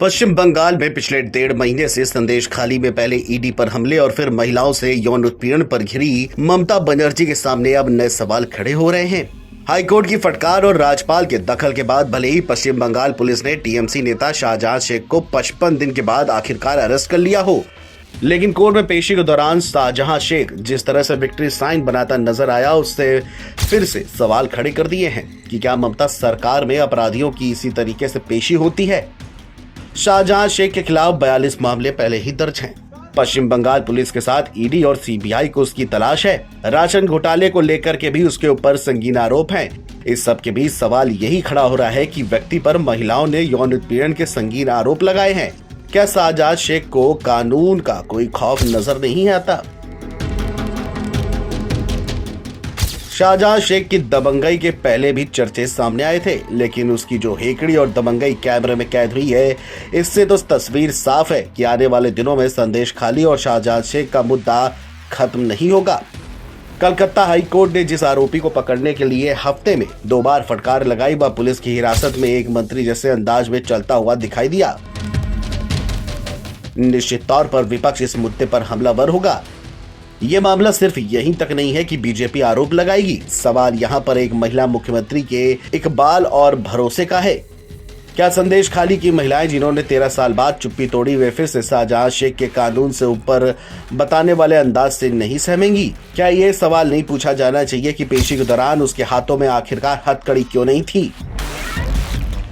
पश्चिम बंगाल में पिछले 1.5 महीने से संदेश खाली में पहले ईडी पर हमले और फिर महिलाओं से यौन उत्पीड़न पर घिरी ममता बनर्जी के सामने अब नए सवाल खड़े हो रहे हैं। हाईकोर्ट की फटकार और राज्यपाल के दखल के बाद भले ही पश्चिम बंगाल पुलिस ने टीएमसी नेता शाहजहां शेख को 55 दिन के बाद आखिरकार अरेस्ट कर लिया हो, लेकिन कोर्ट में पेशी के दौरान शाहजहां शेख जिस तरह से विक्ट्री साइन बनाता नजर आया, उससे फिर से सवाल खड़े कर दिए हैं कि क्या ममता सरकार में अपराधियों की इसी तरीके से पेशी होती है। शाहजहां शेख के खिलाफ 42 मामले पहले ही दर्ज हैं। पश्चिम बंगाल पुलिस के साथ ईडी और सीबीआई को उसकी तलाश है। राशन घोटाले को लेकर के भी उसके ऊपर संगीन आरोप हैं। इस सब के बीच सवाल यही खड़ा हो रहा है कि व्यक्ति पर महिलाओं ने यौन उत्पीड़न के संगीन आरोप लगाए हैं। क्या शाहजहां शेख को कानून का कोई खौफ नजर नहीं आता? शाहजहां शेख की दबंगई के पहले भी चर्चे सामने आए थे, लेकिन उसकी जो हेकड़ी और दबंगई कैमरे में कैद हुई है, इससे तो तस्वीर साफ है कि आने वाले दिनों में संदेश खाली और शाहजहां शेख का मुद्दा खत्म नहीं होगा। कलकत्ता हाई कोर्ट ने जिस आरोपी को पकड़ने के लिए हफ्ते में 2 बार फटकार लगाई, वह पुलिस की हिरासत में एक मंत्री जैसे अंदाज में चलता हुआ दिखाई दिया। निश्चित तौर पर विपक्ष इस मुद्दे पर हमलावर होगा। ये मामला सिर्फ यहीं तक नहीं है कि बीजेपी आरोप लगाएगी। सवाल यहाँ पर एक महिला मुख्यमंत्री के इकबाल और भरोसे का है। क्या संदेश खाली की महिलाएं जिन्होंने 13 साल बाद चुप्पी तोड़ी, वे फिर से शाहजहां शेख के कानून से ऊपर बताने वाले अंदाज से नहीं सहमेंगी? क्या ये सवाल नहीं पूछा जाना चाहिए कि पेशी के दौरान उसके हाथों में आखिरकार हथकड़ी क्यों नहीं थी?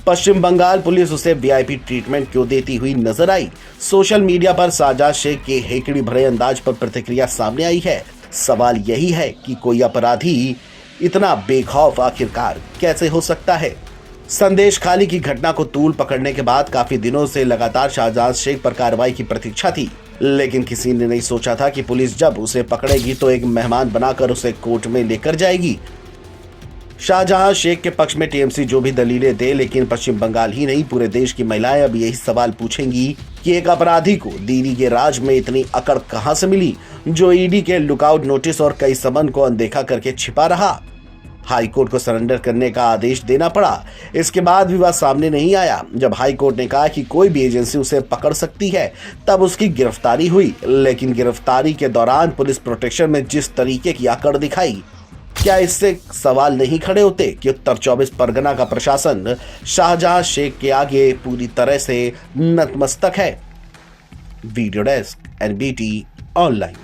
पश्चिम बंगाल पुलिस उसे वीआईपी ट्रीटमेंट क्यों देती हुई नजर आई? सोशल मीडिया पर शाहजहां शेख के हेकड़ी भरे अंदाज पर प्रतिक्रिया सामने आई है। सवाल यही है कि कोई अपराधी इतना बेखौफ आखिरकार कैसे हो सकता है? संदेश खाली की घटना को तूल पकड़ने के बाद काफी दिनों से लगातार शाहजहां शेख पर कार्रवाई की प्रतीक्षा थी, लेकिन किसी ने नहीं सोचा था कि पुलिस जब उसे पकड़ेगी तो एक मेहमान बनाकर उसे कोर्ट में लेकर जाएगी। शाहजहां शेख के पक्ष में टीएमसी जो भी दलीलें दे, लेकिन पश्चिम बंगाल ही नहीं पूरे देश की महिलाएं अब यही सवाल पूछेंगी कि एक अपराधी को दीदी के राज में इतनी अकड़ कहां से मिली, जो ईडी के लुकआउट नोटिस और कई समन को अनदेखा करके छिपा रहा। हाई कोर्ट को सरेंडर करने का आदेश देना पड़ा। इसके बाद भी वह सामने नहीं आया। जब हाई कोर्ट ने कहा कि कोई भी एजेंसी उसे पकड़ सकती है, तब उसकी गिरफ्तारी हुई, लेकिन गिरफ्तारी के दौरान पुलिस प्रोटेक्शन में जिस तरीके की अकड़ दिखाई, क्या इससे सवाल नहीं खड़े होते कि उत्तर 24 परगना का प्रशासन शाहजहां शेख के आगे पूरी तरह से नतमस्तक है? Video desk, NBT online.